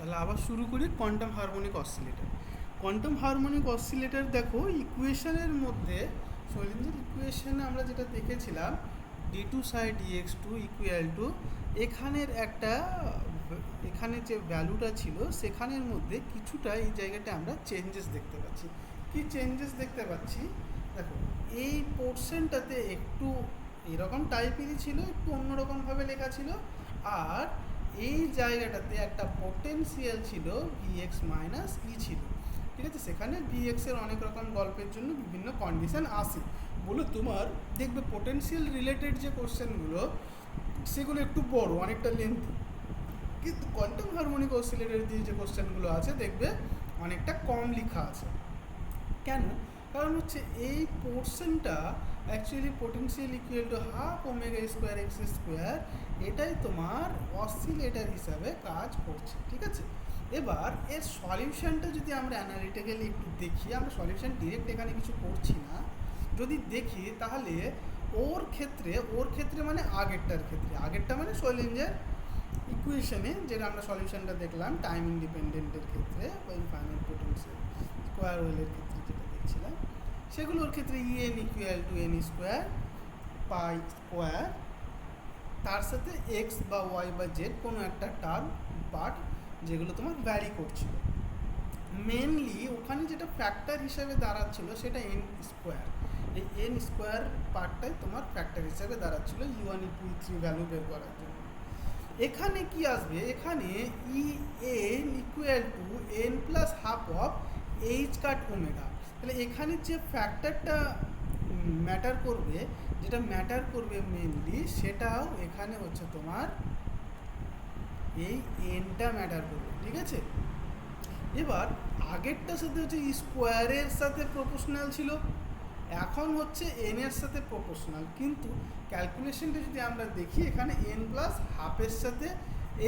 তাহলে আবার শুরু করি quantum harmonic oscillator. Quantum harmonic oscillator দেখো ইকুয়েশনের মধ্যে শৈলেন্দ্রের ইকুয়েশনে আমরা যেটা দেখেছিলাম D two psi DX two equal to এখানের একটা এখানে যে ভ্যালুটা ছিল সেখানের মধ্যে কিছুটা এই জায়গাটা আমরা চেঞ্জেস দেখতে পাচ্ছি। কি চেঞ্জেস দেখতে পাচ্ছি দেখো, এই পোর্শনটাতে একটু এরকম টাইপেরই ছিল, একটু অন্যরকমভাবে লেখা ছিল। আর এই জায়গাটাতে একটা পোটেনশিয়াল ছিল ভিএক্স মাইনাস ই ছিল, ঠিক আছে। সেখানে ভিএক্সের অনেক রকম গল্পের জন্য বিভিন্ন কন্ডিশন আসে বলে তোমার দেখবে পোটেনশিয়াল রিলেটেড যে কোশ্চেনগুলো সেগুলো একটু বড়, অনেকটা লেন্থি। কিন্তু কোয়ান্টাম হারমোনিক অসিলেটর দিয়ে যে কোশ্চেনগুলো আছে দেখবে অনেকটা কম লেখা আছে। কেন? কারণ হচ্ছে এই পোর্শনটা actually potential equal to half omega square X square, এটাই তোমার অসিলেটর হিসাবে কাজ করছে, ঠিক আছে। এবার এর সলিউশনটা যদি আমরা অ্যানালিটিক্যালি একটু দেখি, আমরা সলিউশন ডিরেক্ট এখানে কিছু করছি না, যদি দেখি তাহলে ওর ক্ষেত্রে মানে আগেরটা মানে শৈলেন্দ্রের ইকুয়েশনে যেটা আমরা সলিউশনটা দেখলাম টাইম ইন্ডিপেন্ডেন্টের ক্ষেত্রে বা ইনফাইনাইট পোটেনশিয়াল স্কোয়ার ওয়েলের ক্ষেত্রে যেটা দেখছিলাম, সেগুলোর ক্ষেত্রে E N equal to N square pi square, তার সাথে এক্স বা ওয়াই বা জেড কোনো একটা টার্ম পার্ট যেগুলো তোমার ভ্যারি করছিল। মেনলি ওখানে যেটা ফ্যাক্টর হিসেবে দাঁড়াচ্ছিল সেটা এন স্কোয়ার, এই এন স্কোয়ার পার্টটাই তোমার ফ্যাক্টর হিসেবে দাঁড়াচ্ছিল ইউ1 ইউ2 ইউ3 ভ্যালু বের করার জন্য। এখানে কি আসবে, এখানে ই N equal to N plus half of H cut omega. তাহলে এখানে যে ফ্যাক্টরটা ম্যাটার করবে, যেটা ম্যাটার করবে মেনলি, সেটাও এখানে হচ্ছে তোমার এই এনটা ম্যাটার করবে, ঠিক আছে। এবার আগেরটার সাথে হচ্ছে স্কোয়ারের সাথে প্রপোর্শনাল ছিল, এখন হচ্ছে এন এর সাথে প্রপোর্শনাল, কিন্তু ক্যালকুলেশনটা যদি আমরা দেখি এখানে এন প্লাস হাফের সাথে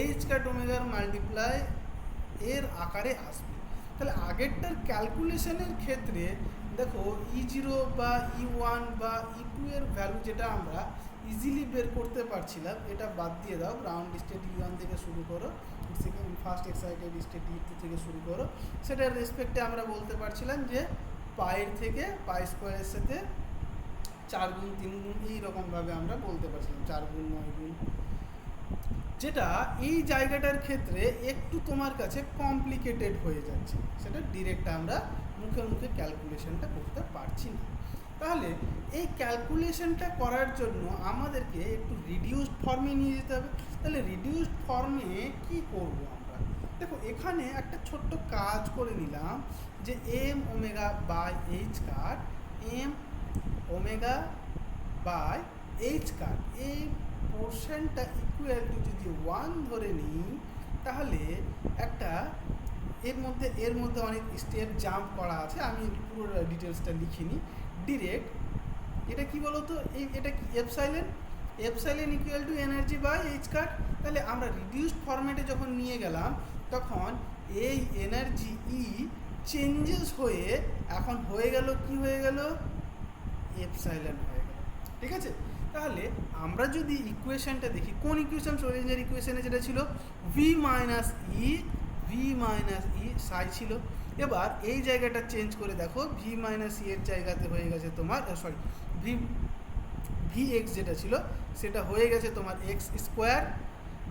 এইচ কাট ওমেগার মাল্টিপ্লাই এর আকারে আসবে। তাহলে আগেরটার ক্যালকুলেশনের ক্ষেত্রে দেখো ই0 বা ই1 বা ই2 এর ভ্যালু যেটা আমরা ইজিলি বের করতে পারছিলাম, এটা বাদ দিয়ে দাও, গ্রাউন্ড স্টেট ই1 থেকে শুরু করো, সেকেন্ড ফার্স্ট এক্সাইটেড স্টেট ই2 থেকে শুরু করো, সেটার রেসপেক্টে আমরা বলতে পারছিলাম যে পায়ের থেকে পাই স্কোয়ারের সাথে 4 গুণ 3 গুণ এইরকমভাবে আমরা বলতে পারছিলাম 4 গুণ 9 গুণ, যেটা এই জায়গাটার ক্ষেত্রে একটু তোমার কাছে কমপ্লিকেটেড হয়ে যাচ্ছে, সেটা ডিরেক্ট আমরা মুখে মুখে ক্যালকুলেশনটা করতে পারছি না। তাহলে এই ক্যালকুলেশনটা করার জন্য আমাদেরকে একটু রিডিউসড ফর্মে নিয়ে যেতে হবে। তাহলে রিডিউসড ফর্মে কি করব আমরা? দেখো এখানে একটা ছোট্ট কাজ করে নিলাম যে M omega by H cut, M omega by H cut, এই পোর্শনটা ইকুয়াল টু যদি 1 ধরে নিই, তাহলে একটা এর মধ্যে অনেক স্টেপ জাম্প করা আছে, আমি পুরো ডিটেলসটা লিখিনি ডিরেক্ট। এটা কি বলতো, এটা কি epsilon equal to energy by H cut. তাহলে আমরা রিডিউসড ফরম্যাটে যখন নিয়ে গেলাম তখন এই এনার্জি ই চেঞ্জেস হয়ে এখন হয়ে গেল, কি হয়ে গেল, এপসাইলেন হয়ে গেল, ঠিক আছে। তাহলে আমরা যদি ইকুয়েশনটা দেখি, কোন ইকুয়েশন, শোরেঞ্জার ইকুয়েশনে যেটা ছিল ভি মাইনাস ই সাই ছিল। এবার এই জায়গাটা চেঞ্জ করে দেখো, ভি মাইনাস ই এর জায়গাতে হয়ে গেছে তোমার ভি এক্স যেটা ছিল সেটা হয়ে গেছে তোমার এক্স স্কোয়ার,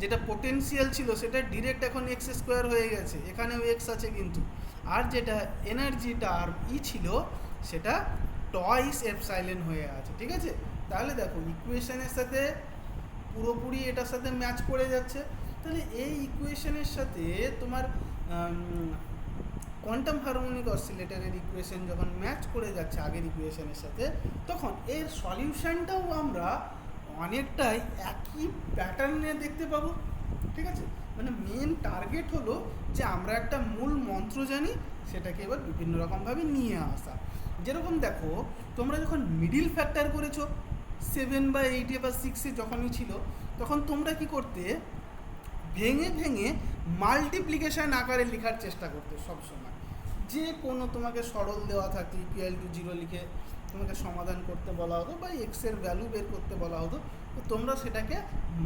যেটা পোটেনশিয়াল ছিল সেটা ডিরেক্ট এখন এক্স স্কোয়ার হয়ে গেছে, এখানেও এক্স আছে কিন্তু, আর যেটা এনার্জিটা আর ই ছিল সেটা টয়েস এপসাইলেন হয়ে আছে, ঠিক আছে। তাহলে দেখো ইকুয়েশনের সাথে পুরোপুরি এটার সাথে ম্যাচ করে যাচ্ছে। তাহলে এই ইকুয়েশনের সাথে তোমার কোয়ান্টাম হারমোনিক অসিলেটরের ইকুয়েশন যখন ম্যাচ করে যাচ্ছে আগের ইকুয়েশনের সাথে, তখন এর সলিউশনটাও আমরা অনেকটাই একই প্যাটার্নে দেখতে পাবো, ঠিক আছে। মানে মেন টার্গেট হলো যে আমরা একটা মূল মন্ত্র জানি, সেটাকে এবার বিভিন্ন রকমভাবে নিয়ে আসা। যেরকম দেখো তোমরা যখন মিডিল ফ্যাক্টর করেছো 7 বা 8 বা 6 যখনই ছিল, তখন তোমরা কি করতে, ভেঙে ভেঙে মাল্টিপ্লিকেশন আকারে লেখার চেষ্টা করতে সবসময়। যে কোনো তোমাকে সরল দেওয়া থাকতে ইকুয়াল টু 0 লিখে তোমাকে সমাধান করতে বলা হতো বা এক্সের ভ্যালু বের করতে বলা হতো, তো তোমরা সেটাকে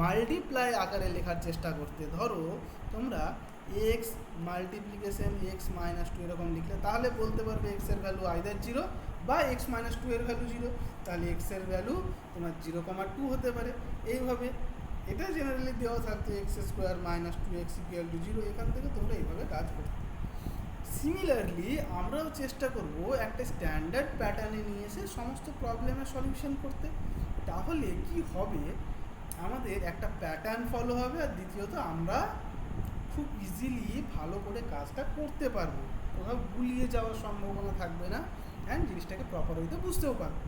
মাল্টিপ্লাই আকারে লেখার চেষ্টা করতে। ধরো তোমরা X multiplication X minus two এরকম লিখলে তাহলে বলতে পারবে এক্সের ভ্যালু আইদার জিরো বা এক্স মাইনাস টু এর ভ্যালু জিরো, তাহলে এক্সের ভ্যালু তোমার 0,2 হতে পারে। এইভাবে এটা জেনারেলি দেওয়া থাকতো X square minus two X equal to zero, এখান থেকে তোমরা এইভাবে কাজ করতে। সিমিলারলি আমরাও চেষ্টা করব একটা স্ট্যান্ডার্ড প্যাটার্নে নিয়ে এসে সমস্ত প্রবলেমের সলিউশন করতে। তাহলে কি হবে, আমাদের একটা প্যাটার্ন ফলো হবে, আর দ্বিতীয়ত আমরা খুব ইজিলি ভালো করে কাজটা করতে পারবো, কোথাও গুলিয়ে যাওয়ার সম্ভাবনা থাকবে না, অ্যান্ড জিনিসটাকে প্রপার ওয়েতে বুঝতেও পারবো।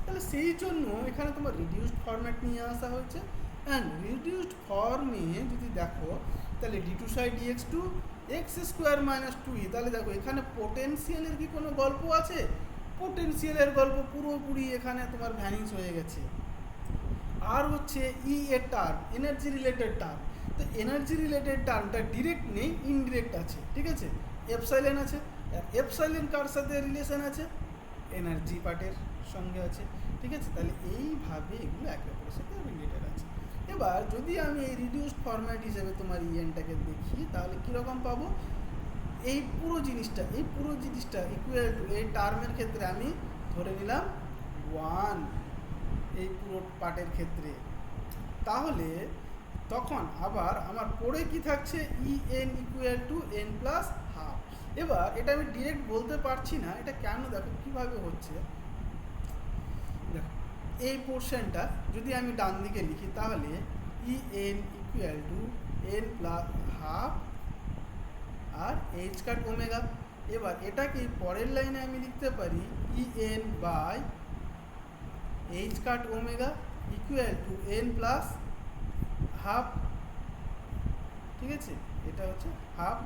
তাহলে সেই জন্য এখানে তোমার রিডিউসড ফরম্যাট নিয়ে আসা হয়েছে। অ্যান্ড রিডিউসড ফর্মে যদি দেখো তাহলে D two psi DX two X square minus two E, তাহলে দেখো এখানে পোটেনশিয়ালের কি কোনো গল্প আছে? পোটেনশিয়ালের গল্প পুরোপুরি এখানে তোমার ভ্যানিশ হয়ে গেছে। আর হচ্ছে ই এর টার্ম, এনার্জি রিলেটেড টার্ম, তো এনার্জি রিলেটেড টার্মটা ডিরেক্ট নেই, ইনডিরেক্ট আছে, ঠিক আছে? এপসাইলেন আছে, এপসাইলেন কার সাথে রিলেশন আছে? এনার্জি পার্টের সঙ্গে আছে, ঠিক আছে? তাহলে এইভাবে এগুলো একে অপরের সাথে রিলেটেড আছে। এবার যদি আমি এই রিডিউসড ফরম্যাট হিসেবে তোমার ইএনটাকে দেখি তাহলে কীরকম পাবো? এই পুরো জিনিসটা ইকুয়াল টু এই টার্মের ক্ষেত্রে আমি ধরে নিলাম 1, এই পুরো পার্টের ক্ষেত্রে। তাহলে তখন আবার আমার পড়ে কি থাকছে? ই N equal to N plus half. এবার এটা আমি ডিরেক্ট বলতে পারছি না, এটা কেন? দেখো কীভাবে হচ্ছে। দেখো এই পোর্শনটা যদি আমি ডান দিকে লিখি তাহলে E N equal to N plus half আর এইচ কাট ওমেগা। এবার এটাকে পরের লাইনে আমি লিখতে পারি E N by H cut omega equal to N plus half, ঠিক আছে? এটা হচ্ছে হাফ।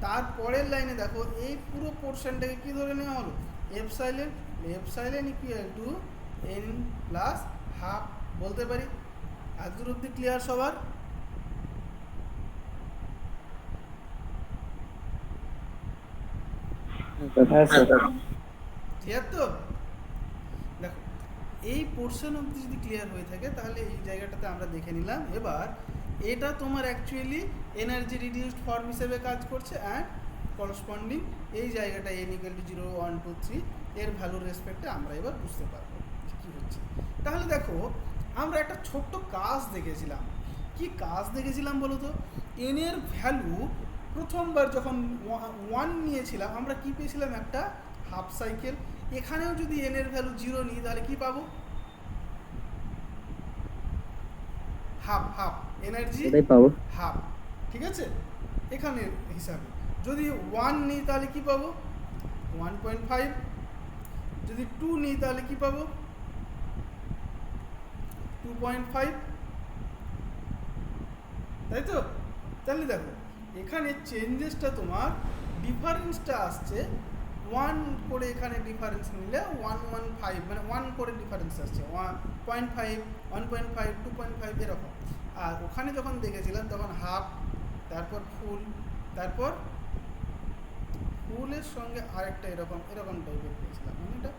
তারপরের লাইনে দেখো এই পুরো পোর্শনটাকে কী ধরে নেওয়া হলো? Epsilon equal to N plus half বলতে পারি। আজকের অবধি ক্লিয়ার সবার? ক্লিয়ার তো? দেখো এই পোর্শন অবধি যদি ক্লিয়ার হয়ে থাকে তাহলে এই জায়গাটাতে আমরা দেখে নিলাম। এবার এটা তোমার অ্যাকচুয়ালি এনার্জি রিডিউসড ফর্ম হিসেবে কাজ করছে, অ্যান্ড করসপন্ডিং এই জায়গাটা এন ইকুয়াল টু 0, 1, 2, 3 এর ভ্যালুর রেসপেক্টে আমরা এবার বুঝতে পারবো কী হচ্ছে। তাহলে দেখো আমরা একটা ছোট্ট কাজ দেখেছিলাম। কি কাজ দেখেছিলাম বলো তো? এন এর ভ্যালু প্রথমবার যখন 1 নিয়েছিলাম আমরা কি পেয়েছিলাম? একটা হাফ সাইকেল। এখানেও যদি এন এর ভ্যালু 0 নিই তাহলে কি পাবো? হাফ এনার্জি পাবো, হাফ, ঠিক আছে? এখানে হিসাবে যদি 1 নিই তাহলে কি পাবো? 1.5। যদি 2 নিই তাহলে কি পাবো? 2.5, তাই তো? তাহলে দেখো এখানে চেঞ্জেসটা তোমার ডিফারেন্সটা আসছে 1 করে, এখানে ডিফারেন্স নিলে 1.15 মানে 1 করে ডিফারেন্স আসছে, 1.5, 1.5, 2.5 এরকম। আর ওখানে যখন দেখেছিলাম তখন হাফ, তারপর ফুল, তারপর ফুলের সঙ্গে আরেকটা এরকম টাইপের পেয়েছিলাম, মানে এটা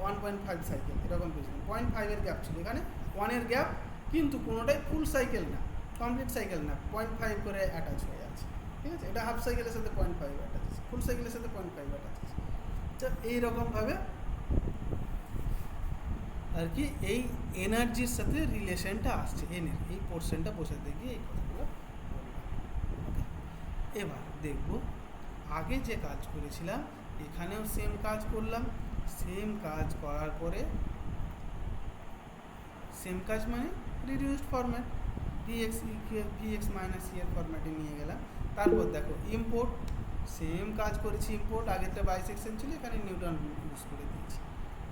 1.5 সাইকেল এরকম পেয়েছিলাম। 0.5 গ্যাপ ছিল, এখানে 1 গ্যাপ, কিন্তু কোনোটাই ফুল সাইকেল না, কমপ্লিট সাইকেল না, 0.5 করে অ্যাটাচ হয়ে আছে, ঠিক আছে? এটা হাফ সাইকেলের সাথে 0.5 অ্যাটাচ আছে, ফুল সাইকেলের সাথে 0.5 অ্যাটাচ আছে। তো এইরকমভাবে আর কি এই এনার্জির সাথে রিলেশনটা আসছে, এনের এই পোর্শনটা বোঝাতে গিয়ে এই কথাগুলো বললাম। ওকে, এবার দেখব আগে যে কাজ করেছিলাম এখানেও সেম কাজ করলাম। সেম কাজ করার পরে সেম কাজ মানে reduced format VX minus E এর ফরম্যাটে নিয়ে গেলাম। তারপর দেখো ইম্পোর্ট, সেম কাজ করেছি ইম্পোর্ট, আগেরটা বাইসেকশন ছিল, এখানে নিউটন ইউজ করে দিয়েছি,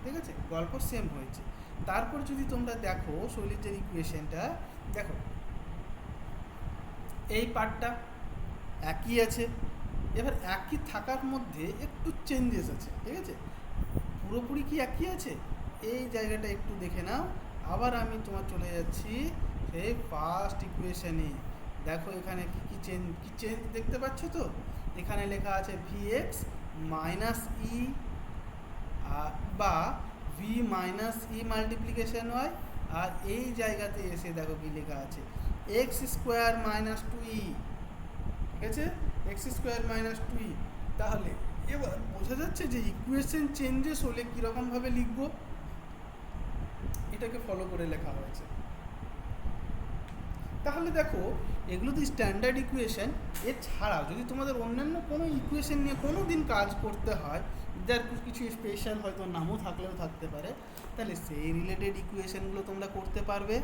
ঠিক আছে? গল্প সেম হয়েছে। তারপর যদি তোমরা দেখো শৈলেন্দ্রের ইকুয়েশনটা, দেখো এই পার্টটা একই আছে, এবার একই থাকার মধ্যে একটু চেঞ্জেস আছে, ঠিক আছে? পুরোপুরি কি একই আছে? এই জায়গাটা একটু দেখে নাও। আবার আমি তোমার চলে যাচ্ছি সেই ফার্স্ট ইকুয়েশনে। দেখো এখানে কি চেঞ্জ দেখতে পাচ্ছ তো? এখানে লেখা আছে ভিএক্স মাইনাস ই বা ভি মাইনাস ই মাল্টিপ্লিকেশন হয়, আর এই জায়গাতে এসে দেখো কি লেখা আছে এক্স স্কোয়ার মাইনাস 2ই, ঠিক আছে? X square minus two E. তাহলে এবার বোঝা যাচ্ছে যে ইকুয়েশন চেঞ্জেস হলে কীরকমভাবে লিখবো, এটাকে ফলো করে লেখা হয়েছে। তাহলে দেখো এগুলো তো স্ট্যান্ডার্ড ইকুয়েশন। এছাড়াও যদি তোমাদের অন্যান্য কোনো ইকুয়েশন নিয়ে কোনো দিন কাজ করতে হয়, যার কিছু স্পেশাল হয়তো নামও থাকলেও থাকতে পারে, তাহলে সেই রিলেটেড ইকুয়েশনগুলো তোমরা করতে পারবে।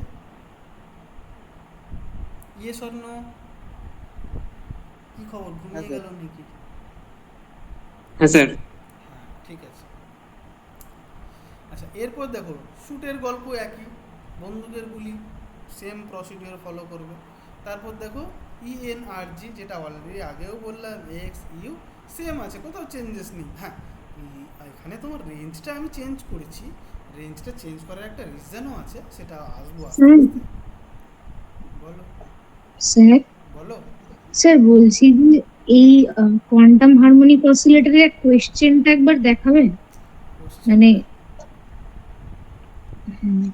ইয়ে স্বর্ণ, কি খবর, ঘুমিয়ে গেল নাকি? হ্যাঁ স্যার। হ্যাঁ ঠিক আছে। আচ্ছা এরপর দেখো শ্যুটের গল্প একই, বন্দুকের গুলি, সেম প্রসিডিওর ফলো করবে। তারপর দেখো ইএনআরজি, যেটা অলরেডি আগেও বললাম, এক্স ইউ সেম আছে, কোথাও চেঞ্জেস নেই। হ্যাঁ এখানে তোমার রেঞ্জটা আমি চেঞ্জ করেছি, রেঞ্জটা চেঞ্জ করার একটা রিজনও আছে, সেটা আসবো আস্তে স্যার আস্তে। বলো স্যার বলো। স্যার বলছি যে এই কোয়ান্টাম হারমোনিক অসিলেটরের কোয়েশ্চেনটা একবার দেখাবেন, মানে কোশ্চেনটা হুম,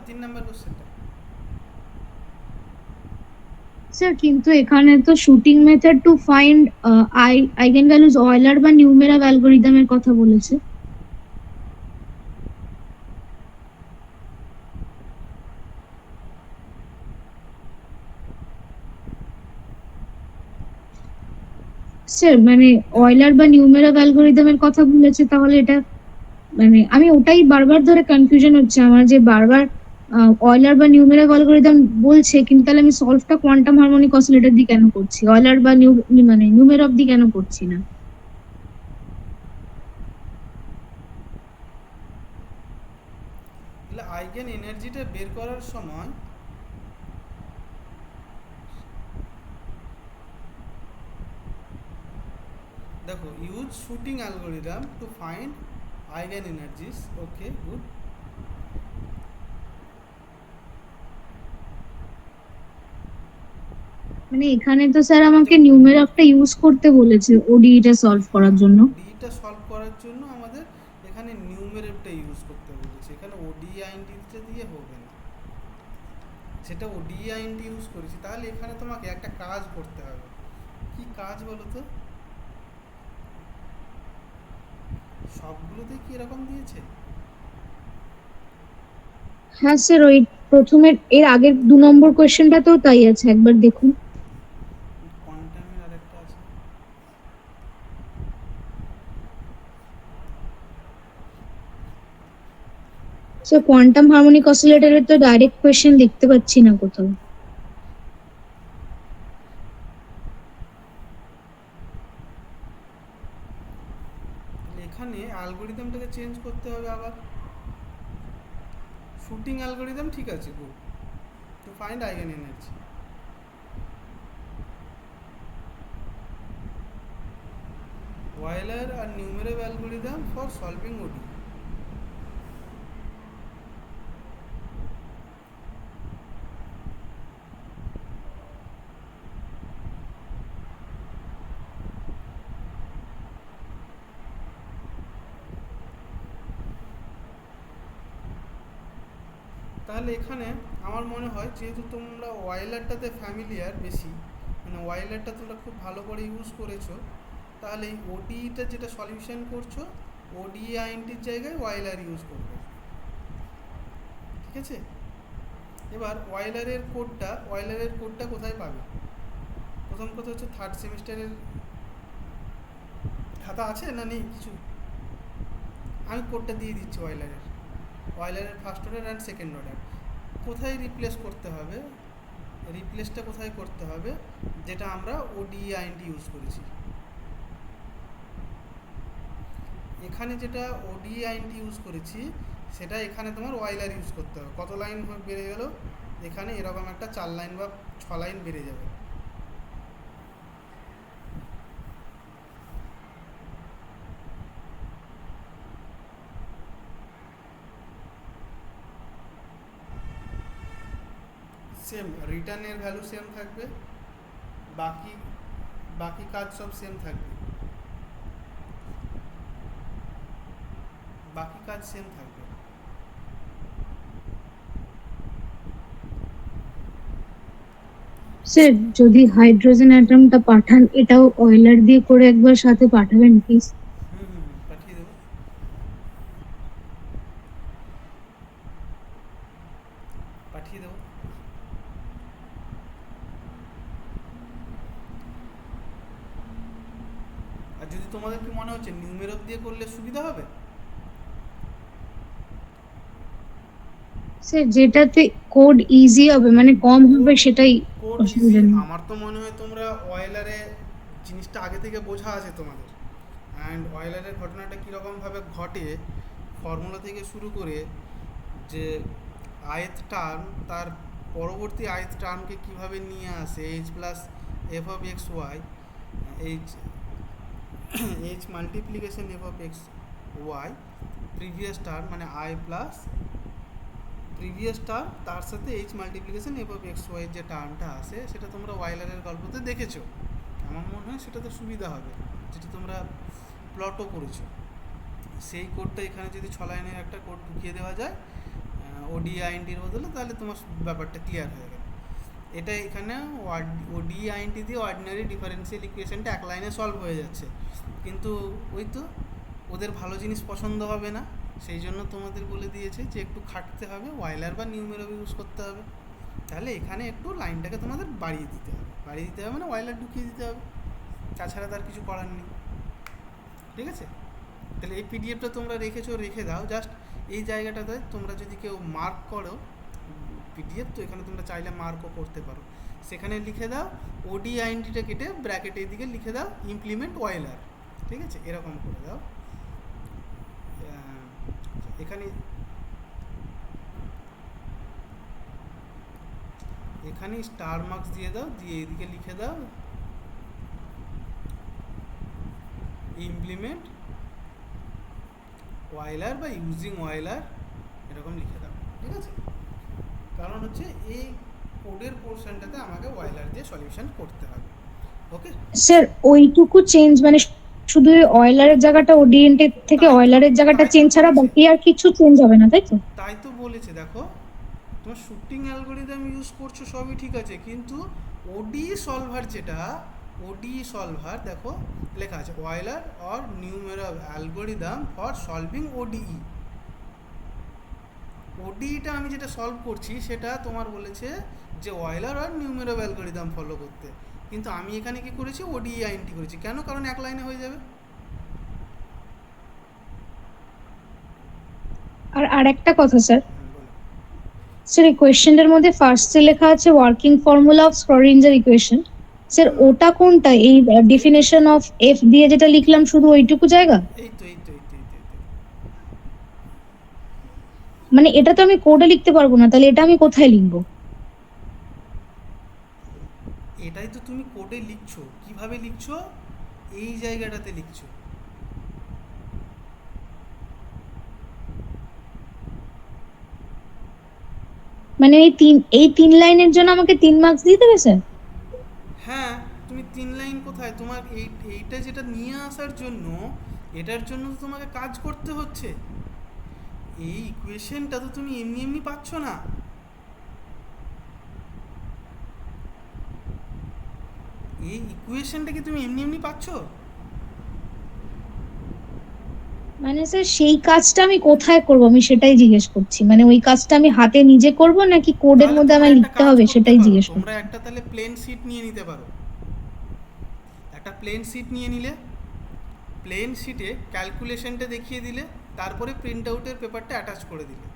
3 নাম্বার কোশ্চেনটা। স্যার কিন্তু এখানে তো shooting method two find eigen values Euler বা নিউমেরাল অ্যালগরিদমের কথা বলেছে। স্যার মানে অয়লার বা নিউমেরাল অ্যালগরিদমের কথা বলেছে, তাহলে এটা মানে আমি ওটাই বারবার ধরে কনফিউশন হচ্ছে আমার, যে বারবার অয়লার বা নিউমেরিক অ্যালগরিদম বলছে, কিন্তু তাহলে আমি সলভটা কোয়ান্টাম হারমোনিক অসিলেটর দিয়ে কেন করছি, অয়লার বা মানে নিউমেরক দিয়ে কেন করছি না? তাহলে আইগেন এনার্জিটা বের করার সময় দেখো use shooting algorithm two find eigen energies. Okay good. মানে এখানে তো স্যার আমাকে নিউমেরকটা ইউজ করতে বলেছে ওডিইটা সলভ করার জন্য। ডিটা সলভ করার জন্য আমাদের এখানে নিউমেরেটটা ইউজ করতে বলেছে, এখানে ওডিআইএনডিটা দিয়ে হবে না, সেটা ওডিআইএনডি ইউজ করেছি। তাহলে এখানে তোমাকে একটা কাজ করতে হবে। কি কাজ বলো তো? সবগুলোতে কি এরকম দিয়েছে? হ্যাঁ স্যার, ওই প্রথমের এর আগের 2 নম্বর কোয়েশ্চেনটাতেও তাই আছে, একবার দেখুন। কোয়ান্টামের আরেকটা আছে, স্যার কোয়ান্টাম হারমোনিক অসিলেটরের তো ডাইরেক্ট কোয়েশ্চেন দেখতে পাচ্ছি না কোথাও। এখানে অ্যালগোরিদমটাকে চেঞ্জ করতে হবে আবার। শুটিং অ্যালগোরিদম ঠিক আছে, good, to find eigen energy. Euler or numerical algorithm for solving ODE. তাহলে এখানে আমার মনে হয় যেহেতু তোমরা ওয়াইলারটাতে ফ্যামিলিয়ার বেশি, মানে ওয়াইলারটা তোমরা খুব ভালো করে ইউজ করেছো, তাহলে এই ওডিটা যেটা সলিউশন করছো, ওডিআইএনটির জায়গায় ওয়াইলার ইউজ করবে। ঠিক আছে। এবার ওয়াইলারের কোডটা কোথায় পাবে? প্রথম কথা হচ্ছে থার্ড সেমিস্টারের খাতা আছে না নেই কিছু? আমি কোডটা দিয়ে দিচ্ছি ওয়াইলারের first order and second order. কোথায় রিপ্লেস করতে হবে, রিপ্লেসটা কোথায় করতে হবে, যেটা আমরা ওডিআইএনটি ইউজ করেছি। এখানে যেটা ওডিআইএনটি ইউজ করেছি সেটা এখানে তোমার ওয়াইলার ইউজ করতে হবে। কত লাইন বেড়ে গেল? এখানে এরকম একটা 4 লাইন বা 6 লাইন বেড়ে যাবে। সেম রিটার্নের ভ্যালু সেম থাকবে, বাকি বাকি কাজ সব সেম থাকবে, বাকি কাজ সেম থাকবে। স্যার যদি হাইড্রোজেন অ্যাটমটা পাঠান এটাও অয়েলার দিয়ে করে একবার সাথে পাঠাবেন প্লিজ। পাঠিয়ে দেবো, পাঠিয়ে দেবো। আর যদি তোমাদের কি মনে হচ্ছে নিউমেরক দিয়ে করলে সুবিধা হবে, স্যার যেটাতে কোড ইজি হবে মানে কম হবে সেটাই কোড ইজি। অসুবিধা নেই। আমার তো মনে হয় তোমরা অয়েলারে জিনিসটা আগে থেকে বোঝা আছে তোমাদের, অ্যান্ড অয়েলারের ঘটনাটা কীরকমভাবে ঘটে ফর্মুলা থেকে শুরু করে যে আইথ টার্ম তার পরবর্তী আইথ টার্মকে কীভাবে নিয়ে আসে H plus F of X Y, H H multiplication F of X Y, previous term মানে আই প্লাস প্রিভিয়াস টার্ম তার সাথে H multiplication F of X Y যে টার্মটা আসে সেটা তোমরা ওয়াইলারের গল্পতে দেখেছো। আমার মনে হয় সেটা তো সুবিধা হবে, যেটা তোমরা প্লটও করেছো। সেই কোডটা এখানে যদি 6 লাইনের একটা কোড ঢুকিয়ে দেওয়া যায় ওডিআইএনটির বদলে, তাহলে তোমার ব্যাপারটা ক্লিয়ার হয়ে গেল। এটা এখানে ওডিআইএনটি দিয়ে অর্ডিনারি ডিফারেন্সিয়াল ইকুয়েশনটা এক লাইনে সলভ হয়ে যাচ্ছে, কিন্তু ওই তো ওদের ভালো জিনিস পছন্দ হবে না, সেই জন্য তোমাদের বলে দিয়েছে যে একটু খাটতে হবে, ওয়াইলার বা নিউমেরো ইউজ করতে হবে। তাহলে এখানে একটু লাইনটাকে তোমাদের বাড়িয়ে দিতে হবে, বাড়িয়ে দিতে হবে মানে ওয়াইলার ঢুকিয়ে দিতে হবে, তাছাড়া তার কিছু করার নেই। ঠিক আছে, তাহলে এই পিডিএফটা তোমরা রেখেছো, রেখে দাও। জাস্ট এই জায়গাটাতে তোমরা যদি কেউ মার্ক করো পিডিএফ, তো এখানে তোমরা চাইলে মার্কও করতে পারো, সেখানে লিখে দাও ওডিআইএনটিটা কেটে ব্র্যাকেট এই দিকে লিখে দাও ইমপ্লিমেন্ট ওয়াইলার। ঠিক আছে, এরকম করে দাও। এখানে এখানে স্টার মার্কস দিয়ে দাও, দিয়ে এদিকে লিখে দাও ইমপ্লিমেন্ট ওয়াইলার বা ইউজিং ওয়াইলার, এরকম লিখে দাও। ঠিক আছে, কারণ হচ্ছে এই কোডের পোর্শনটাতে আমাকে ওয়াইলার দিয়ে সলিউশন করতে হবে। ওকে স্যার ওইটুকু চেঞ্জ মানে শুধু অয়েলারের জায়গাটা ওডিএনটি থেকে অয়েলারের জায়গাটা চেঞ্জ ছাড়া বাকি আর কিছু চেঞ্জ হবে না, তাই তো? তাই তো বলেছে, দেখো তোমার শুটিং অ্যালগরিদম ইউজ করছো সবই ঠিক আছে, কিন্তু ওডি সলভার যেটা ওডি সলভার দেখো লেখা আছে Euler or numeral algorithm for solving ODE. ওডিটা আমি যেটা সলভ করছি সেটা তোমার বলেছে যে Euler or numeral algorithm follow করতে, কিন্তু আমি এখানে কি করেছি ওডিআইএনটি করেছি। কেন? কারণ এক লাইনে হয়ে যাবে। আর আরেকটা কথা স্যার, বলো। স্যার এই কোয়েশ্চেনটার মধ্যে ফার্স্টে লেখা আছে working formula of Schrodinger equation, sir ওটা কোনটা? এই ডেফিনেশন অফ এফ দিয়ে যেটা লিখলাম শুধু ওইটুকু জায়গা? এই তো এই তো এই তো এই তো এই তো। মানে এটা তো আমি কোডে লিখতে পারবো না, তাহলে এটা আমি কোথায় লিখবো? এটাই তো তুমি কোডে লিখছো, কিভাবে লিখছো? এই জায়গাটাতে লিখছো। মানে এই তিন লাইনের জন্য আমাকে 3 মার্কস দিয়ে দেবে স্যার? হ্যাঁ, তুমি 3 লাইন কোথায়, তোমার এইটা যেটা নিয়ে আসার জন্য এটার জন্য তো তোমাকে কাজ করতে হচ্ছে। এই ইকুয়েশনটা তো তুমি এমনি এমনি পাচ্ছ না। এই ইকুয়েশনটা কি তুমি এমনি এমনি পাচ্ছ? মানে স্যার সেই কাজটা আমি কোথায় করব আমি সেটাই জিজ্ঞেস করছি, মানে ওই কাজটা আমি হাতে নিজে করব নাকি কোডের তাহলে মধ্যে তোমরা আমায় একটা লিখতে কাজ হবে করতে সেটাই পারো, জিজ্ঞেস তোমরা করছি। একটা তাহলে প্লেন শিট নিয়ে নিতে পারো। একটা প্লেন শিট নিয়ে নিলে, প্লেন শিটে ক্যালকুলেশনটা দেখিয়ে দিলে, তারপরে প্রিন্ট আউটের পেপারটা অ্যাটাচ করে দিলে।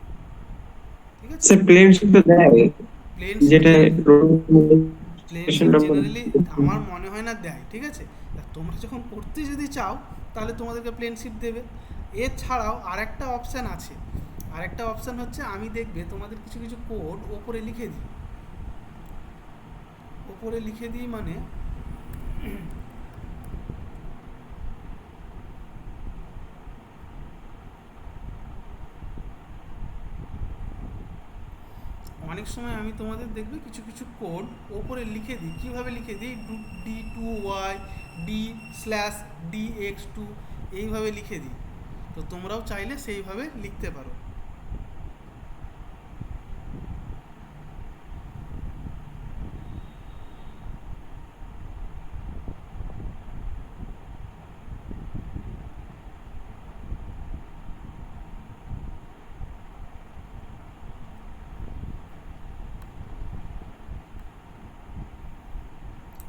ঠিক আছে, স্যার প্লেন শিট তো দেয়, প্লেন যেটা প্লেন শিট জেনারেলি আমার মনে হয় না দেয়। ঠিক আছে, তোমরা যখন করতে যদি চাও তাহলে তোমাদেরকে প্লেন শিট দেবে। এছাড়াও আরেকটা অপশান আছে, আরেকটা অপশান হচ্ছে আমি দেখবে তোমাদের কিছু কিছু কোড ওপরে লিখে দিই, ওপরে লিখে দিই মানে অনেক সময় আমি তোমাদের দেখবে কিছু কিছু কোড ওপরে লিখে দিই। কীভাবে লিখে দিই? D2y D/dx2 এইভাবে লিখে দিই। তো তোমরাও চাইলে সেইভাবে লিখতে পারো।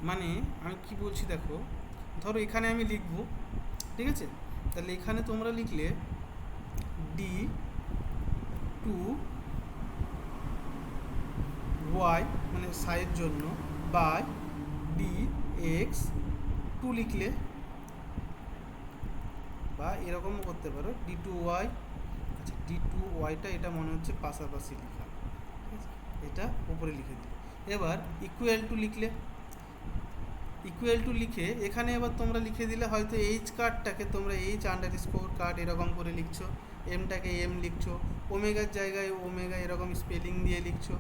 মানে আমি কি বলছি দেখো, ধরো এখানে আমি লিখব, ঠিক আছে? তাহলে এখানে তোমরা লিখলে D2y মানে সাইয়ের জন্য বাই dx2 লিখলে, বা এরকমও করতে পারো D2y। আচ্ছা, D2yটা এটা মনে হচ্ছে পাশাপাশি লেখা, ঠিক আছে? এটা উপরে লিখে দিলে। এবার ইকুয়াল টু লিখলে, ইকুয়াল টু লিখে এখানে এবার তোমরা লিখে দিলে, হয়তো এইচ কার্ডটাকে তোমরা H__ কার্ড এরকম করে লিখছো, এমটাকে এম লিখছো, ওমেগার জায়গায় ওমেগা এরকম স্পেলিং দিয়ে লিখছো,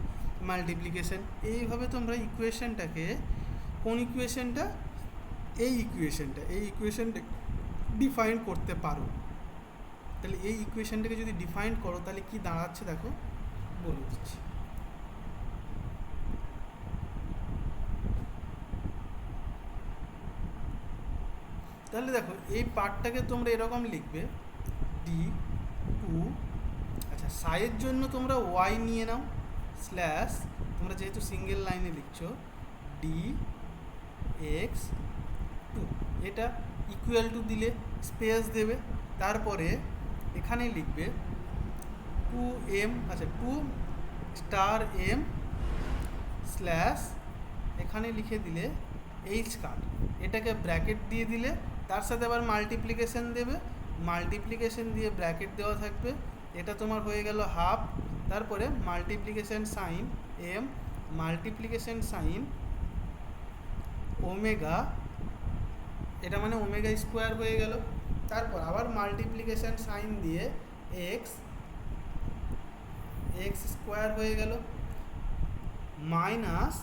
মাল্টিপ্লিকেশন। এইভাবে তোমরা ইকুয়েশনটাকে, কোন ইকুয়েশনটা? এই ইকুয়েশনটা ডিফাইন করতে পারো। তাহলে এই ইকুয়েশনটাকে যদি ডিফাইন করো তাহলে কি দাঁড়াচ্ছে দেখো, বলে দিচ্ছি। তাহলে দেখো এই পার্টটাকে তোমরা এরকম লিখবে D2, আচ্ছা সাইয়ের জন্য তোমরা y নিয়ে নাও, স্ল্যাশ তোমরা যেহেতু সিঙ্গেল লাইনে লিখছো dx2, এটা ইকুয়াল টু দিলে স্পেস দেবে, তারপরে এখানে লিখবে 2m, আচ্ছা 2*m স্ল্যাশ এখানে লিখে দিলে এইচ কার্ড, এটাকে ব্র্যাকেট দিয়ে দিলে, তার সাথে আবার মাল্টিপ্লিকেশন দেবে, মাল্টিপ্লিকেশন দিয়ে ব্র্যাকেট দেওয়া থাকবে, এটা তোমার হয়ে গেল হাফ, তারপরে multiplication sign M, multiplication sign omega, এটা মানে ওমেগা স্কোয়ার হয়ে গেল, তারপর আবার মাল্টিপ্লিকেশন সাইন দিয়ে এক্স স্কোয়ার হয়ে গেল, মাইনাস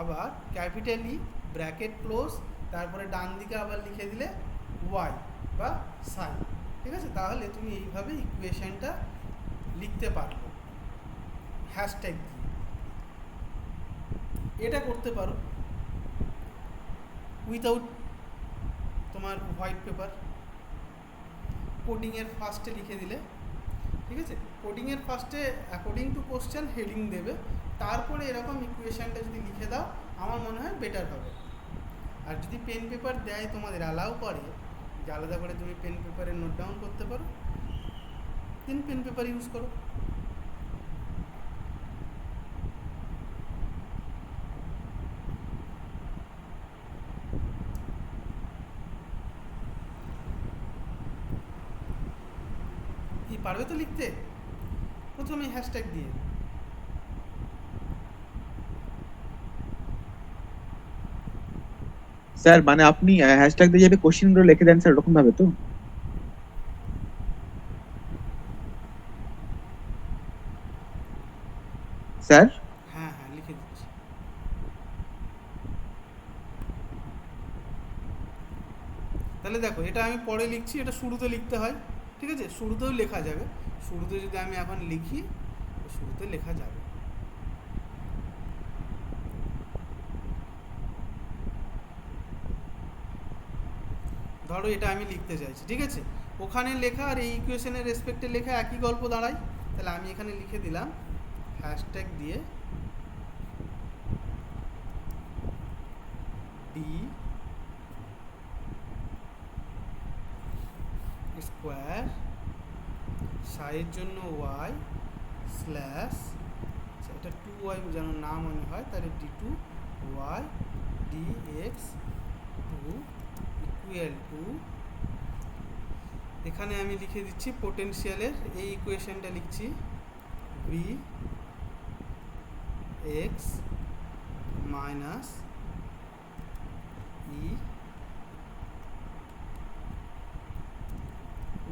আবার ক্যাপিটাল ই ব্র্যাকেট ক্লোজ, তারপরে ডান দিকে আবার লিখে দিলে ওয়াই বা সাইন, ঠিক আছে? তাহলে তুমি এইভাবে ইকুয়েশনটা লিখতে পারবে হ্যাশট্যাগ দিয়ে। এটা করতে পারো উইথাউট তোমার হোয়াইট পেপার, কোডিংয়ের ফার্স্টে লিখে দিলে, ঠিক আছে? কোডিংয়ের ফার্স্টে অ্যাকর্ডিং টু কোশ্চেন হেডিং দেবে, তারপরে এরকম ইকুয়েশনটা যদি লিখে দাও আমার মনে হয় বেটার হবে। আর যদি পেন পেপার দেয়, তোমাদের অ্যালাউ করে যে আলাদা করে তুমি পেন পেপারে নোট ডাউন করতে পারো, দেন পেন পেপার ইউজ করো। কি পারবে তো লিখতে? প্রথমে হ্যাশট্যাগ দিয়ে স্যার, মানে আপনি হ্যাশট্যাগ দিয়ে যেটা কোশ্চেনগুলো লিখে দেন স্যার, ওরকম ভাবে তো? স্যার হ্যাঁ হ্যাঁ লিখে দিচ্ছি। তাহলে দেখো এটা আমি পরে লিখছি, এটা শুরুতে লিখতে হয়, ঠিক আছে? শুরুতেও লেখা যাবে, শুরুতে যদি আমি এখন লিখি শুরুতে লেখা যাবে। ধরো এটা আমি লিখতে চাইছি, ঠিক আছে? ওখানে লেখা আর এই ইকুয়েশনের রেসপেক্টে লেখা একই গল্প দাঁড়ায়। তাহলে আমি এখানে লিখে দিলাম হ্যাশট্যাগ দিয়ে ডি স্কোয়ার, সাইয়ের জন্য ওয়াই স্ল্যাশ, এটা 2y যেন না মনে হয়, তাহলে D2y dx2 ইকুয়াল টু, এখানে আমি লিখে দিচ্ছি পোটেনশিয়ালের এই ইকুয়েশনটা লিখছি V X minus E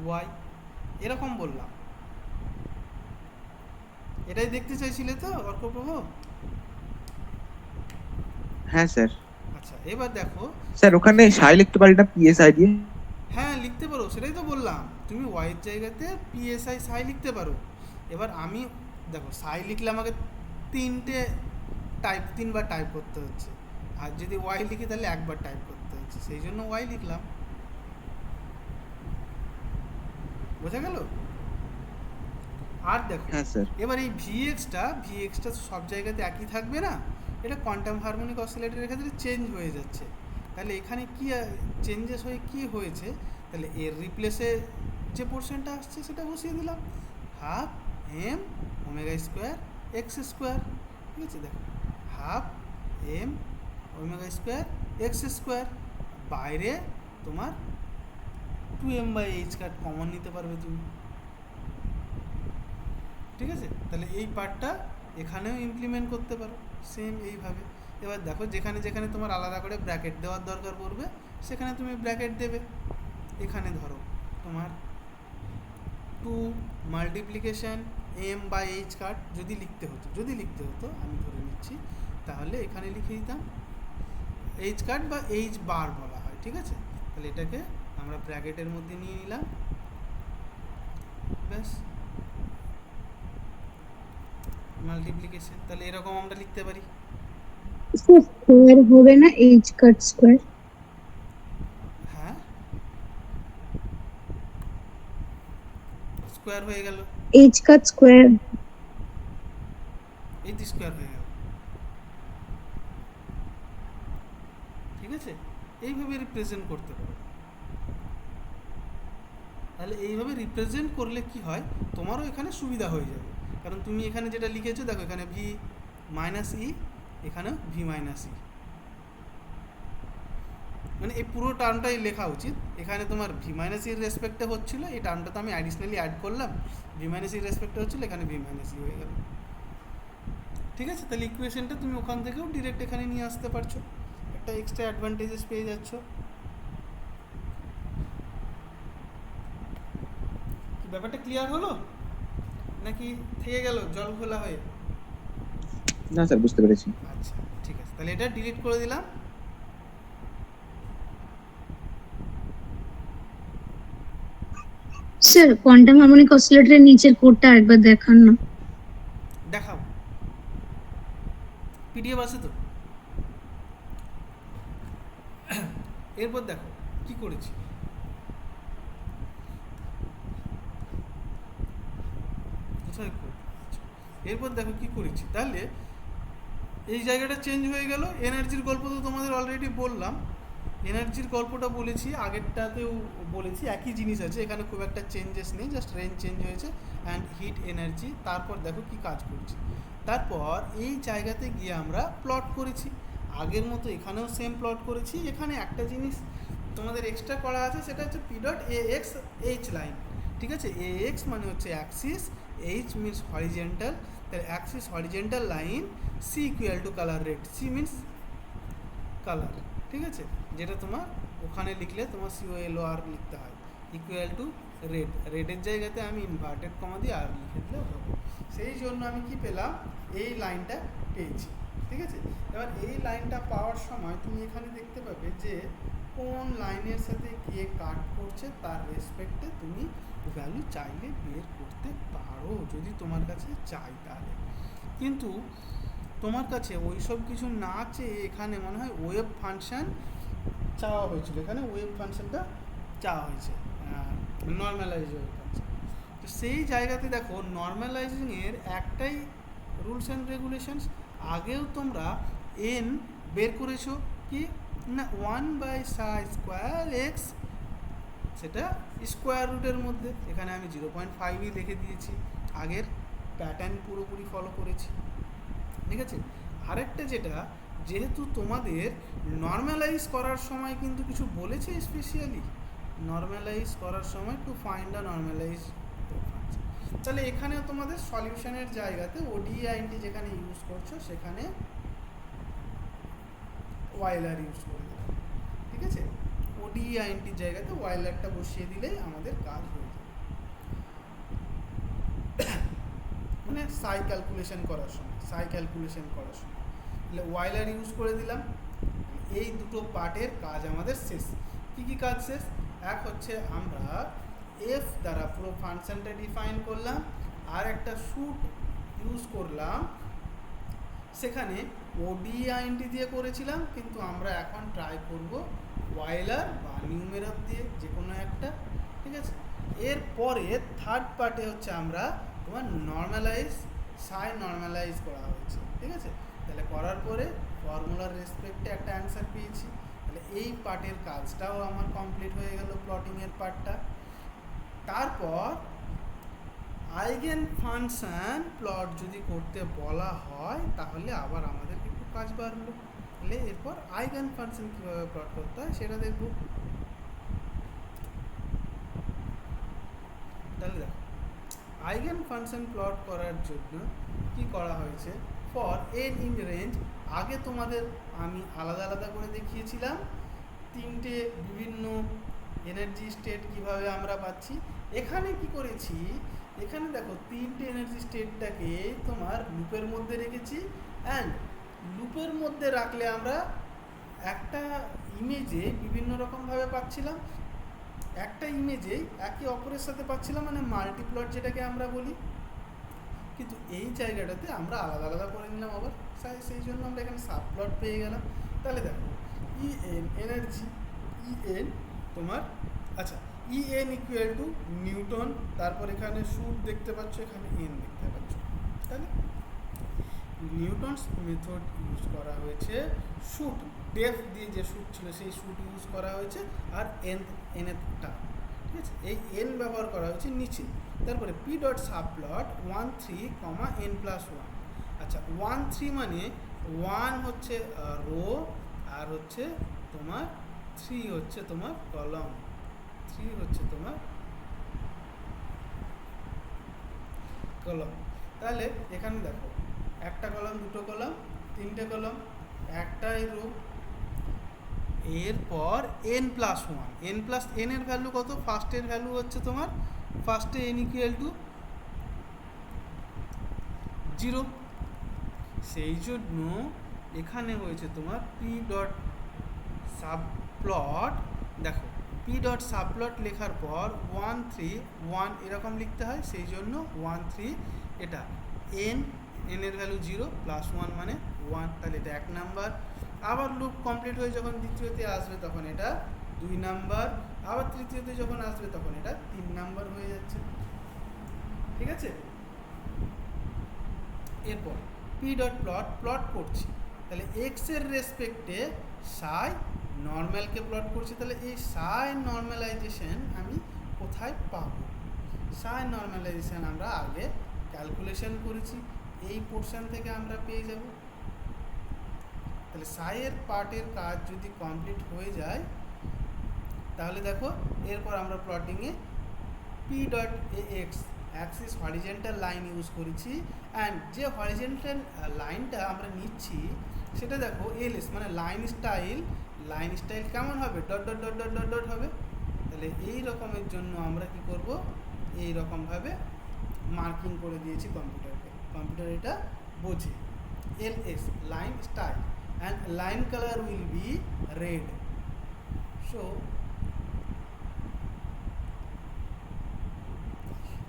Y, এরকম বললাম। এটাই দেখতে চাইছিলে তো অর্কপ্রভ? হ্যাঁ স্যার। আচ্ছা এবার দেখো। স্যার ওখানে সাই লিখতে পারি না পিএসআই দিয়ে? হ্যাঁ লিখতে পারো, সেটাই তো বললাম, তুমি ওয়াইয়ের জায়গাতে পিএসআই সাই লিখতে পারো। এবার আমি দেখো সাই লিখলে আমাকে তিনবার টাইপ করতে হচ্ছে, আর যদি ওয়াই লিখি তাহলে একবার টাইপ করতে হচ্ছে, সেই জন্য ওয়াই লিখলাম। বোঝা গেল? আর দেখো হ্যাঁ স্যার। এবার এই ভিএক্সটা সব জায়গাতে একই থাকবে না, এটা কোয়ান্টাম হারমোনিক অসিলেটরের ক্ষেত্রে চেঞ্জ হয়ে যাচ্ছে। তাহলে এখানে কি চেঞ্জেস হয়ে কি হয়েছে, তাহলে এর রিপ্লেসে যে পোর্শনটা আসছে সেটা বসিয়ে দিলাম, half M omega square X square. ঠিক আছে, দেখো half M omega square X square, বাইরে তোমার 2m/h কাট কমন নিতে পারবে তুমি। ঠিক আছে, তাহলে এই পার্টটা এখানেও ইমপ্লিমেন্ট করতে পারো সেম এইভাবে। এবার দেখো যেখানে যেখানে তোমার আলাদা করে ব্র্যাকেট দেওয়ার দরকার পড়বে সেখানে তুমি ব্র্যাকেট দেবে। এখানে ধরো তোমার 2 মাল্টিপ্লিকেশন m/h কাট যদি লিখতে হতো আমি ধরে নিচ্ছি, তাহলে এখানে লিখে দিতাম h কাট বা h বার বলা হয়। ঠিক আছে, তাহলে এটাকে আমরা ব্র্যাকেটের মধ্যে নিয়ে নিলাম, ব্যাস মাল্টিপ্লিকেশন। তাহলে এরকম আমরা লিখতে পারি। স্কোয়ার হবে না এইচ কাট স্কোয়ার? হ্যাঁ স্কোয়ার হয়ে গেল, এইচ কাট স্কোয়ার। এই তো স্কোয়ার হয়ে গেল। ঠিক আছে, এইভাবে রিপ্রেজেন্ট করতে পারো। তাহলে এইভাবে রিপ্রেজেন্ট করলে কি হয়, তোমারও এখানে সুবিধা হয়ে যাবে। কারণ তুমি এখানে যেটা লিখেছো দেখো, এখানে ভি মাইনাস ই, এখানেও ভি মাইনাস ই, মানে এই পুরো টার্মটাই লেখা উচিত। এখানে তোমার ভি মাইনাস ইর রেসপেক্টে হচ্ছিলো, এই টার্মটা তো আমি অ্যাডিশনালি অ্যাড করলাম, ভি মাইনাস ইর রেসপেক্টে হচ্ছিলো, এখানে ভি মাইনাস ই হয়ে গেল। ঠিক আছে, তাহলে ইকুয়েশনটা তুমি ওখান থেকেও ডিরেক্ট এখানে নিয়ে আসতে পারছো, একটা এক্সট্রা অ্যাডভান্টেজেস পেয়ে যাচ্ছ। কি ব্যাপারটা ক্লিয়ার হলো নাকি থেকে গেল জল ঘোলা হয়ে? না স্যার, বুঝতে পেরেছি। আচ্ছা ঠিক আছে, তাহলে এটা ডিলিট করে দিলাম। স্যার কোয়ান্টাম হারমোনিক অসিলেটরের নিচের কোডটা আরেকবার দেখান না। দেখাও, পিডিএফ আছে তো। এরপর দেখো কি করেছি, কোথায় code? আচ্ছা, এরপর দেখো কি করেছি। তাহলে এই জায়গাটা চেঞ্জ হয়ে গেল। এনার্জির গল্প তো তোমাদের অলরেডি বললাম, এনার্জির গল্পটা বলেছি, আগেরটাতেও বলেছি, একই জিনিস আছে, এখানে খুব একটা চেঞ্জেস নেই, জাস্ট রেঞ্জ চেঞ্জ হয়েছে অ্যান্ড হিট এনার্জি। তারপর দেখো কি কাজ করছি, তারপর এই জায়গাতে গিয়ে আমরা প্লট করেছি, আগের মতো এখানেও সেম প্লট করেছি। এখানে একটা জিনিস তোমাদের এক্সট্রা করা আছে, সেটা হচ্ছে P dot A X H line. ঠিক আছে, এ এক্স মানে হচ্ছে অ্যাক্সিস, এইচ মিনস হরিজেন্টাল, তাহলে axis horizontal line, C equal to colour red, C means colour. ঠিক আছে, যেটা তোমার ওখানে লিখলে তোমার COLOR লিখতে হয়, ইকুয়াল টু রেড, রেডের জায়গাতে আমি ইনভার্টেড কমা দিয়ে আর লিখে দিলেও হবে। সেই জন্য আমি কি পেলাম, এই লাইনটা পেয়েছি। ঠিক আছে, এবার এই লাইনটা পাওয়ার সময় তুমি এখানে দেখতে পাবে যে কোন লাইনের সাথে গিয়ে কাট করছে তার রেসপেক্টে তুমি ভ্যালু চাইলে বের করতে পারো, যদি তোমার কাছে চাই তাহলে। কিন্তু তোমার কাছে ওই সব কিছু না চেয়ে এখানে মনে হয় ওয়েভ ফাংশন চাওয়া হয়েছিল, এখানে ওয়েভ ফাংশনটা চাওয়া হয়েছে, নর্মালাইজ ওয়েভ ফাংশন। তো সেই জায়গাতে দেখো নর্মালাইজিংয়ের একটাই রুলস অ্যান্ড রেগুলেশনস, আগেও তোমরা এন বের করেছো কি না, 1/π² সেটা স্কোয়ার রুটের মধ্যে, এখানে আমি 0.5ই লিখে দিয়েছি, আগের প্যাটার্ন পুরোপুরি ফলো করেছি। ঠিক আছে, আরেকটা যেটা, যেহেতু তোমাদের নর্মালাইজ করার সময় কিন্তু কিছু বলেছে স্পেশালি, নর্মালাইজ করার সময় টু ফাইন্ড আ নর্মালাইজ, তাহলে এখানে তোমাদের সলিউশনের জায়গাতে ODE/INT যেখানে ইউজ করছো সেখানে ওয়াইলার ইউজ করে দেবে। ঠিক আছে, ODE/INT জায়গাতে ওয়াইলারটা বসিয়ে দিলেই আমাদের কাজ হয়ে যাবে। মানে সাই ক্যালকুলেশন করার সময় তাহলে ওয়াইলার ইউজ করে দিলাম। এই দুটো পার্টের কাজ আমাদের শেষ। কি কি কাজ শেষ? এক হচ্ছে আমরা এফ দ্বারা পুরো ফাংশনটা ডিফাইন করলাম, আর একটা শুট ইউজ করলাম, সেখানে ওডিআইএনটি দিয়ে করেছিলাম, কিন্তু আমরা এখন ট্রাই করব ওয়াইলার বা নিউমেরর দিয়ে, যে কোনো একটা। ঠিক আছে, এরপরে থার্ড পার্টে হচ্ছে আমরা তোমার সাই নর্মালাইজ করা হয়েছে। ঠিক আছে, তাহলে করার পরে ফর্মুলার রেসপেক্টে একটা অ্যান্সার পেয়েছি। তাহলে এই পার্টের কাজটাও আমার কমপ্লিট হয়ে গেল, প্লটিংয়ের পার্টটা। তারপর আইগেন ফাংশন প্লট যদি করতে বলা হয় তাহলে আবার আমাদের একটু কাজ বাড়লো। তাহলে এরপর আইগেন ফাংশন কীভাবে প্লট করতে হয় সেটা দেখব। তাহলে দেখো, আইগেন ফাংশন প্লট করার জন্য কি করা হয়েছে, ফর এন ইন রেঞ্জ, আগে তোমাদের আমি আলাদা আলাদা করে দেখিয়েছিলাম তিনটে বিভিন্ন এনার্জি স্টেট কিভাবে আমরা পাচ্ছি। এখানে কি করেছি, এখানে দেখো তিনটে এনার্জি স্টেটটাকে তোমার লুপের মধ্যে রেখেছি, অ্যান্ড লুপের মধ্যে রাখলে আমরা একটা ইমেজে বিভিন্ন রকমভাবে পাচ্ছিলাম, একটা ইমেজেই একে অপরের সাথে পাচ্ছিলাম, মানে মাল্টিপ্লট যেটাকে আমরা বলি। কিন্তু এই জায়গাটাতে আমরা আলাদা আলাদা করে নিলাম আবার, সেই জন্য আমরা এখানে সাবপ্লট পেয়ে গেলাম। তাহলে দেখো ইএন এনার্জি, ইএন তোমার, আচ্ছা ইএন ইকুয়াল টু নিউটন, তারপর এখানে শুট দেখতে পাচ্ছ, এখানে এন দেখতে পাচ্ছ। তাহলে নিউটনস মেথড ইউজ করা হয়েছে, শুট ডেফ দিয়ে যে শুট ছিল সেই শুট ইউজ করা হয়েছে, আর এনটা, ঠিক আছে, এই এন ব্যবহার করা হয়েছে নিচে। তারপরে পি ডট সাবপ্লট 1 3, n+1। আচ্ছা 1 3 মানে 1 হচ্ছে রো, আর হচ্ছে তোমার 3 হচ্ছে তোমার কলম, 3 হচ্ছে তোমার কলম। তাহলে এখানে দেখো একটা কলম, দুটো কলম, তিনটে কলম, একটাই রো। এরপর n+1, n এর ভ্যালু কত? ফার্স্টের ভ্যালু হচ্ছে তোমার, ফার্স্টে n ইকুয়াল টু 0, সেই জন্য এখানে হয়েছে তোমার পি ডট সাবপ্লট। দেখো পি ডট সাবপ্লট লেখার পর 1 3 1 এরকম লিখতে হয়, সেই জন্য 1 3 এটা n এর ভ্যালু 0 +1 মানে 1, তাহলে এটা 1 নাম্বার। আবার লুপ কমপ্লিট হয়ে যখন দ্বিতীয়তে আসবে তখন এটা 2 নাম্বার, আবার তৃতীয়তে যখন আসবে তখন এটা 3 নাম্বার হয়ে যাচ্ছে। ঠিক আছে, এরপর পি ডট প্লট করছি, তাহলে এক্স এর রেসপেক্টে সাই নর্মালকে প্লট করছি। তাহলে এই সাই নর্মালাইজেশন আমি কোথায় পাবো? সাই নর্মালাইজেশন আমরা আগে ক্যালকুলেশন করেছি, এই পোর্শন থেকে আমরা পেয়ে যাব। তাহলে সাইয়ের পার্টের কাজ যদি কমপ্লিট হয়ে যায় তাহলে দেখো এরপর আমরা প্লটিংয়ে P dot X axis horizontal line use করেছি, অ্যান্ড যে হরিজেন্টাল লাইনটা আমরা নিচ্ছি সেটা দেখো এলএস মানে লাইন স্টাইল কেমন হবে? Dot dot dot dot dot dot হবে। তাহলে এই রকমের জন্য আমরা কি করব, এই রকমভাবে মার্কিং করে দিয়েছি কম্পিউটার এটা বোঝে। LS line style, and line color will be red. So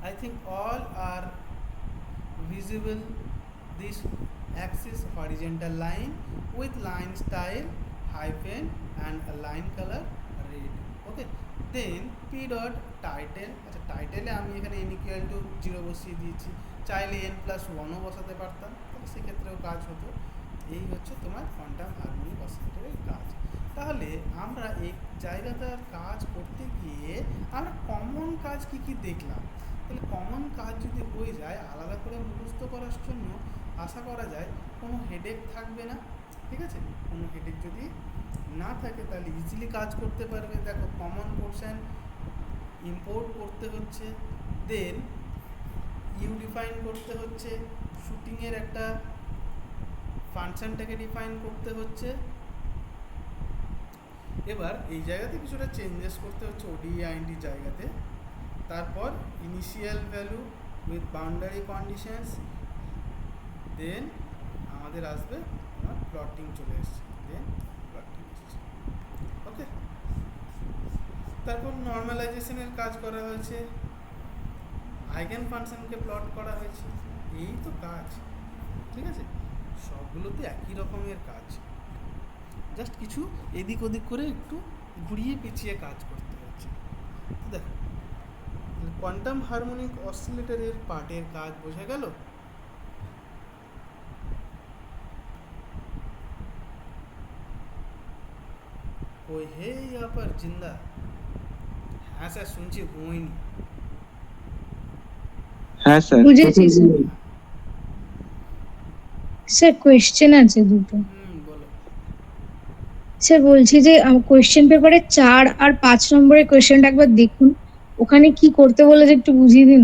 I think all are visible, this axis horizontal line with line style hyphen and a line color red. Okay, then p dot title, আচ্ছা টাইটেলে আমি এখানে n equal to 0 বসিয়ে দিয়েছি, চাইলে n+1ও বসাতে পারতাম, তাহলে সেক্ষেত্রেও কাজ হতো। এই হচ্ছে তোমার কোয়ান্টাম হারমোনিক অসিলেটরের কাজ। তাহলে আমরা এই জায়গাটার কাজ করতে গিয়ে আমরা কমন কাজ কি কি দেখলাম। তাহলে কমন কাজ যদি হয়ে যায় আলাদা করে মুখস্থ করার জন্য আশা করা যায় কোনো হেডেক থাকবে না। ঠিক আছে, কোনো হেডেক যদি না থাকে তাহলে ইজিলি কাজ করতে পারবে। দেখো কমন পোর্শন ইম্পোর্ট করতে হচ্ছে, দেন ইউ ডিফাইন করতে হচ্ছে, শুটিংয়ের একটা ফাংশনটাকে ডিফাইন করতে হচ্ছে। এবার এই জায়গাতে কিছুটা চেঞ্জেস করতে হচ্ছে ওডিআইএনটি জায়গাতে। তারপর initial value with boundary conditions, then আমাদের আসবে তোমার প্লটিং চলে এসছে, দেন প্লটিং এসছে। ওকে, তারপর নর্মালাইজেশনের কাজ করা হয়েছে, আইগেন ফাংশনকে প্লট করা হয়েছে, এই তো কাজ। ঠিক আছে, সবগুলোতে একই রকমের কাজ, জাস্ট কিছু এদিক ওদিক করে একটু ঘুরিয়ে পেঁচিয়ে কাজ করতে হচ্ছে। তো দেখো, কোয়ান্টাম হারমোনিক অসিলেটরের পার্টের কাজ বোঝা গেল। ওই হে ইয়া পর জিন্দা, হ্যাঁ স্যার শুনছি, ঘুমোইনি। হ্যাঁ স্যার। বুঝেছি স্যার। স্যার কোয়েশ্চেন আছে দুটো। বলো। স্যার বলছি যে কোয়েশ্চেন পেপারে 4 আর 5 নম্বরের কোয়েশ্চেনটা একবার দেখুন, ওখানে কি করতে বলেছে একটু বুঝিয়ে দিন।